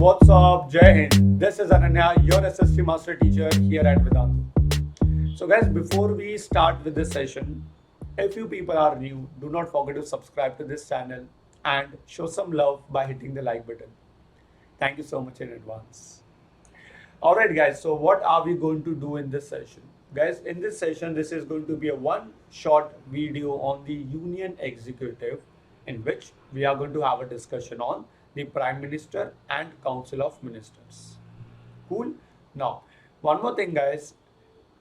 What's up? Jai Hind. This is Ananya, your SST Master Teacher here at Vedantu. So, guys, before we start with this session, if you people are new, do not forget to subscribe to this channel and show some love by hitting the like button. Thank you so much in advance. Alright, guys, so what are we going to do in this session? Guys, in this session, this is going to be a one short video on the Union Executive, in which we are going to have a discussion on the Prime Minister and Council of Ministers. Cool. Now, one more thing, guys.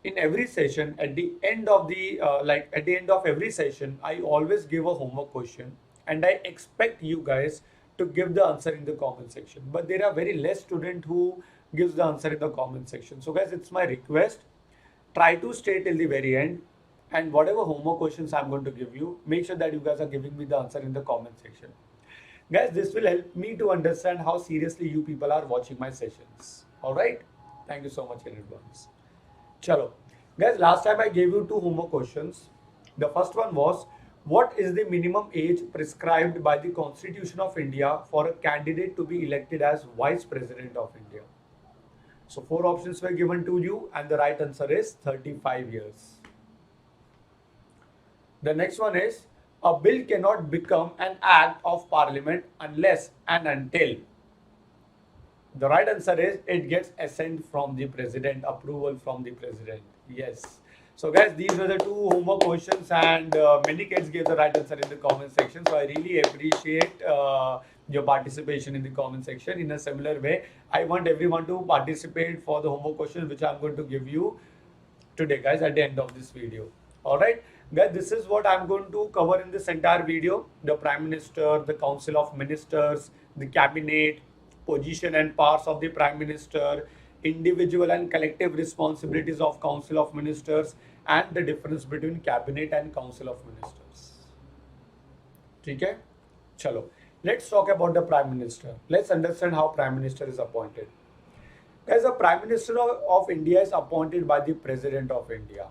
In every session, at the end of every session, I always give a homework question, and I expect you guys to give the answer in the comment section. But there are very less students who gives the answer in the comment section. So, guys, it's my request. Try to stay till the very end, and whatever homework questions I'm going to give you, make sure that you guys are giving me the answer in the comment section. Guys, this will help me to understand how seriously you people are watching my sessions. Alright? Thank you so much in advance. Chalo. Guys, last time I gave you two homework questions. The first one was, what is the minimum age prescribed by the Constitution of India for a candidate to be elected as Vice President of India? So, four options were given to you, and the right answer is 35 years. The next one is, a bill cannot become an act of parliament unless and until. The right answer is, it gets assent from the president, approval from the president. Yes. So guys, these were the two homework questions, and many kids gave the right answer in the comment section. So I really appreciate your participation in the comment section. In a similar way, I want everyone to participate for the homework questions which I'm going to give you today, guys, at the end of this video. Alright. Guys, this is what I'm going to cover in this entire video. The Prime Minister, the Council of Ministers, the Cabinet, position and powers of the Prime Minister, individual and collective responsibilities of Council of Ministers, and the difference between Cabinet and Council of Ministers. Okay? Chalo. Let's talk about the Prime Minister. Let's understand how Prime Minister is appointed. Guys, the Prime Minister of India is appointed by the President of India.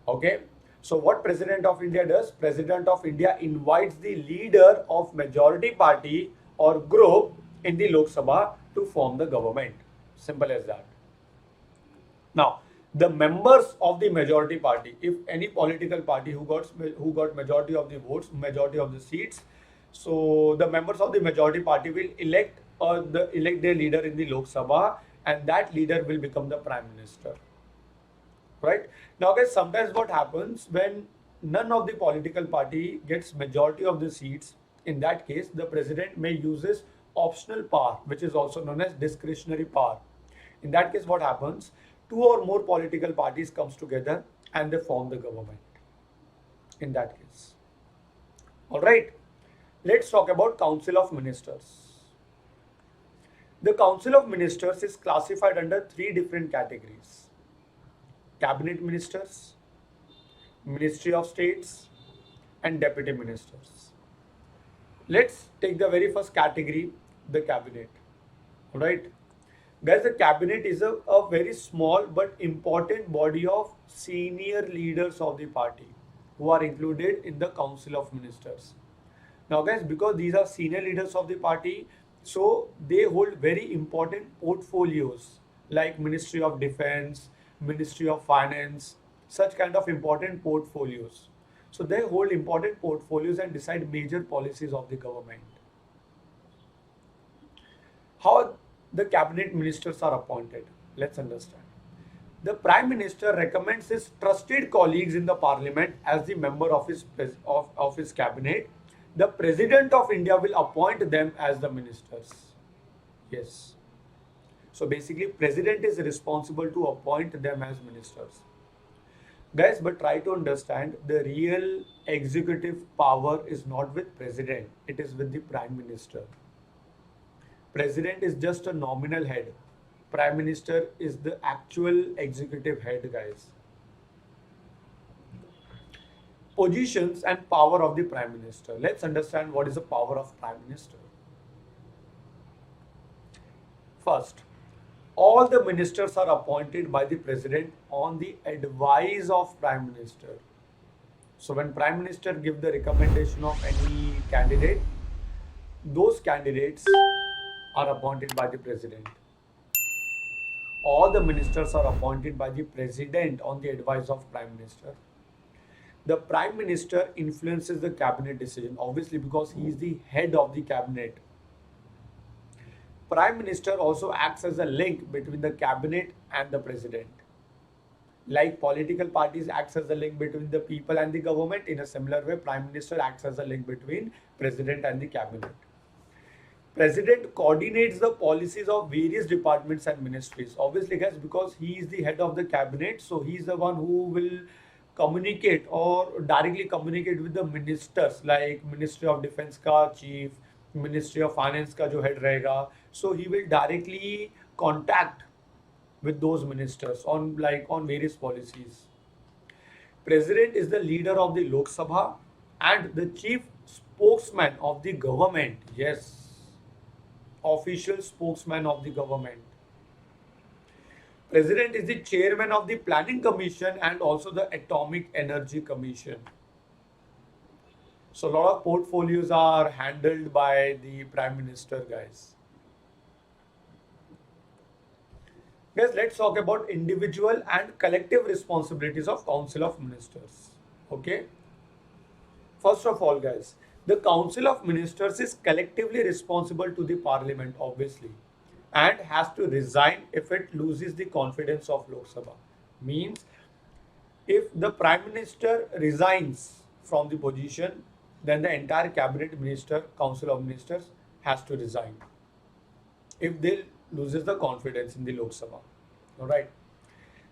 Okay? So what President of India does? President of India invites the leader of majority party or group in the Lok Sabha to form the government. Simple as that. Now, the members of the majority party, if any political party who got majority of the votes, majority of the seats, so the members of the majority party will elect their leader in the Lok Sabha, and that leader will become the Prime Minister. Right? Now, guys, sometimes what happens when none of the political party gets majority of the seats, in that case, the president may use his optional power, which is also known as discretionary power. In that case, what happens? Two or more political parties comes together and they form the government. In that case. Alright. Let's talk about Council of Ministers. The Council of Ministers is classified under three different categories. Cabinet Ministers, Ministry of States, and Deputy Ministers. Let's take the very first category, the Cabinet. Alright. Guys, the Cabinet is a very small but important body of senior leaders of the party who are included in the Council of Ministers. Now guys, because these are senior leaders of the party, so they hold very important portfolios like Ministry of Defense, Ministry of Finance, such kind of important portfolios. So they hold important portfolios and decide major policies of the government. How the cabinet ministers are appointed? Let's understand. The Prime Minister recommends his trusted colleagues in the Parliament as the member of his cabinet. The President of India will appoint them as the ministers. Yes. So basically, President is responsible to appoint them as ministers. Guys, but try to understand, the real executive power is not with President. It is with the Prime Minister. President is just a nominal head. Prime Minister is the actual executive head, guys. Positions and power of the Prime Minister. Let's understand what is the power of Prime Minister. First, all the ministers are appointed by the President on the advice of Prime Minister. So when Prime Minister give the recommendation of any candidate, those candidates are appointed by the president. All the ministers are appointed by the president on the advice of prime minister. The prime minister influences the cabinet decision, obviously, because he is the head of the cabinet. Prime minister also acts as a link between the cabinet and the president. Like political parties acts as a link between the people and the government, in a similar way, prime minister acts as a link between president and the cabinet. President coordinates the policies of various departments and ministries. Obviously, guys, because he is the head of the cabinet, so he is the one who will communicate or directly communicate with the ministers, like Ministry of Defense का chief, Ministry of Finance का जो head रहेगा. So he will directly contact with those ministers on various policies. President is the leader of the Lok Sabha and the chief spokesman of the government. Yes, official spokesman of the government. President is the chairman of the Planning Commission and also the Atomic Energy Commission. So a lot of portfolios are handled by the Prime Minister, guys. Guys, let's talk about individual and collective responsibilities of Council of Ministers. Okay. First of all, guys, the Council of Ministers is collectively responsible to the Parliament, obviously, and has to resign if it loses the confidence of Lok Sabha. Means, if the Prime Minister resigns from the position, then the entire Cabinet Minister, Council of Ministers has to resign if they loses the confidence in the Lok Sabha. Alright.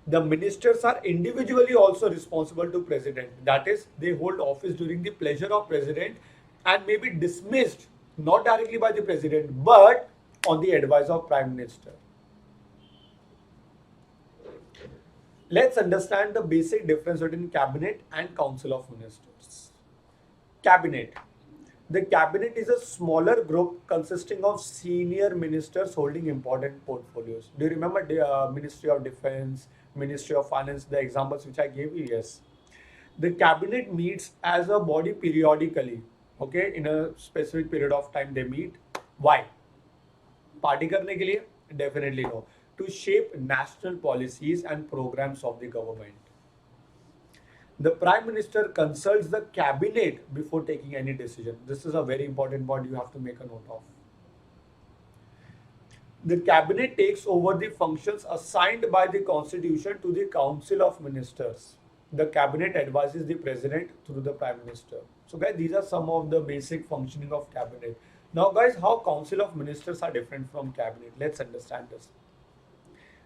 The ministers are individually also responsible to president. That is, they hold office during the pleasure of president and may be dismissed not directly by the president but on the advice of prime minister. Let's understand the basic difference between cabinet and council of ministers. Cabinet. The cabinet is a smaller group consisting of senior ministers holding important portfolios. Do you remember the Ministry of Defense, Ministry of Finance, the examples which I gave you? Yes. The cabinet meets as a body periodically. Okay, in a specific period of time they meet. Why? Party करने के लिए? Definitely no. To shape national policies and programs of the government. The Prime Minister consults the cabinet before taking any decision. This is a very important point you have to make a note of. The cabinet takes over the functions assigned by the constitution to the Council of Ministers. The cabinet advises the president through the Prime Minister. So guys, these are some of the basic functioning of cabinet. Now guys, how Council of Ministers are different from cabinet? Let's understand this.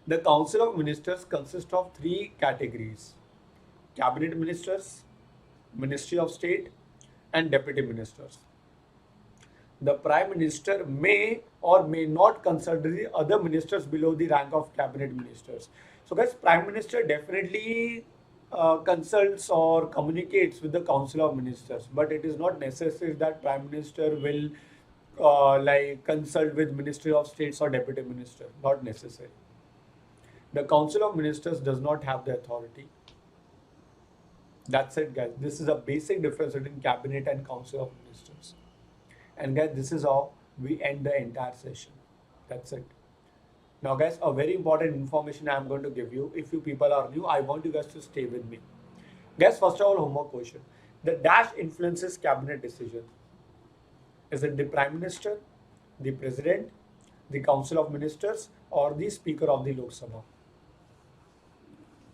The Council of Ministers consists of three categories: cabinet ministers, Ministry of State, and deputy ministers. The Prime Minister may or may not consider the other ministers below the rank of cabinet ministers. So guys, Prime Minister definitely consults or communicates with the Council of Ministers, but it is not necessary that Prime Minister will consult with Ministry of States or deputy minister. Not necessary. The Council of Ministers does not have the authority. That's it, guys. This is a basic difference between cabinet and council of ministers. And guys, this is how we end the entire session. That's it. Now guys, a very important information I am going to give you. If you people are new, I want you guys to stay with me. Guys, first of all, homework question. The dash influences cabinet decision. Is it the Prime Minister, the President, the Council of Ministers, or the Speaker of the Lok Sabha?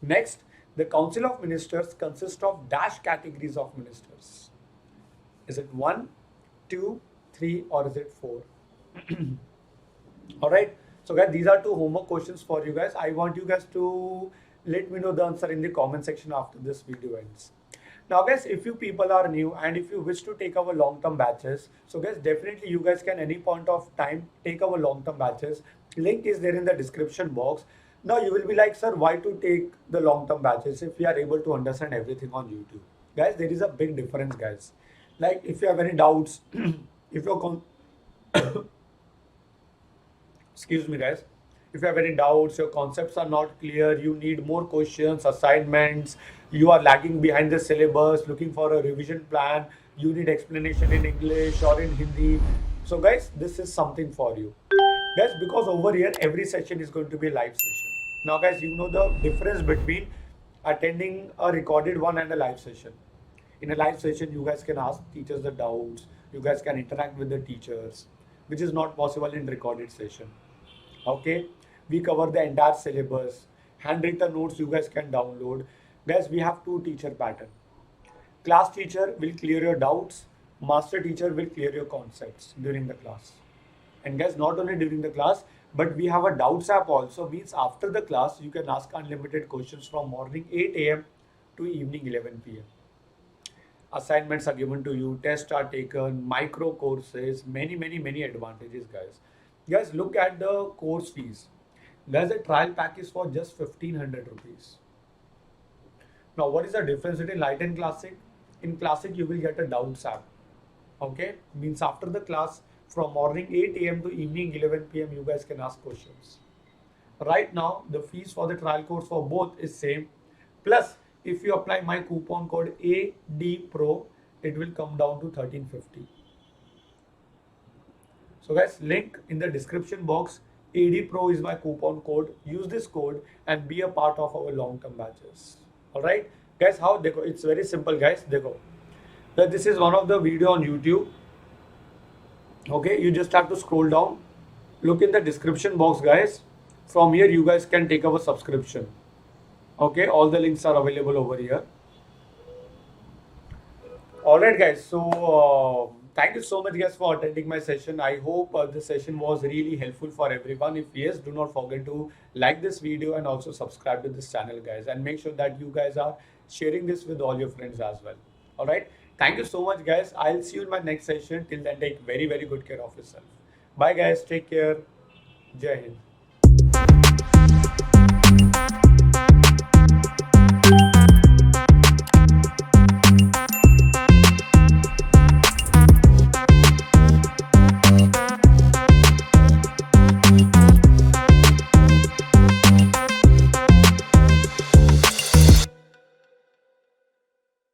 Next, the Council of Ministers consists of dash categories of ministers. Is it 1, 2, 3, or is it 4? Alright, so guys, these are two homework questions for you guys. I want you guys to let me know the answer in the comment section after this video ends. Now guys, if you people are new and if you wish to take our long-term batches, so guys, definitely you guys can any point of time take our long-term batches. Link is there in the description box. Now you will be like, sir, why to take the long-term batches if we are able to understand everything on YouTube? Guys, there is a big difference, guys. Like if you have any doubts, if you're excuse me, guys. If you have any doubts, your concepts are not clear, you need more questions, assignments, you are lagging behind the syllabus, looking for a revision plan, you need explanation in English or in Hindi. So guys, this is something for you. Guys, because over here every session is going to be a live session. Now guys, you know the difference between attending a recorded one and a live session. In a live session, you guys can ask teachers the doubts, you guys can interact with the teachers, which is not possible in recorded session. Okay, we cover the entire syllabus, handwritten notes you guys can download. Guys, we have two teacher pattern. Class teacher will clear your doubts, master teacher will clear your concepts during the class. And guys, not only during the class, but we have a doubts app also. Means after the class, you can ask unlimited questions from morning 8 a.m. to evening 11 p.m. Assignments are given to you, tests are taken, micro courses, many advantages, guys. Guys, look at the course fees. There's a trial package for just 1500 rupees. Now, what is the difference between Light and Classic? In Classic, you will get a doubts app. Okay, means after the class, from morning 8 a.m. to evening 11 p.m. you guys can ask questions. Right now the fees for the trial course for both is same, plus if you apply my coupon code ADPRO, it will come down to 1350. So guys, link in the description box. ADPRO is my coupon code. Use this code and be a part of our long-term batches. Alright guys, how they go? It's very simple guys. They go. This is one of the video on YouTube. Okay, you just have to scroll down, look in the description box guys. From here you guys can take our subscription. Okay, all the links are available over here. Alright guys, so thank you so much guys for attending my session. I hope the session was really helpful for everyone. If yes, do not forget to like this video and also subscribe to this channel guys, and make sure that you guys are sharing this with all your friends as well. Alright, thank you so much guys. I'll see you in my next session. Till then, take very good care of yourself. Bye guys, take care. Jai Hind.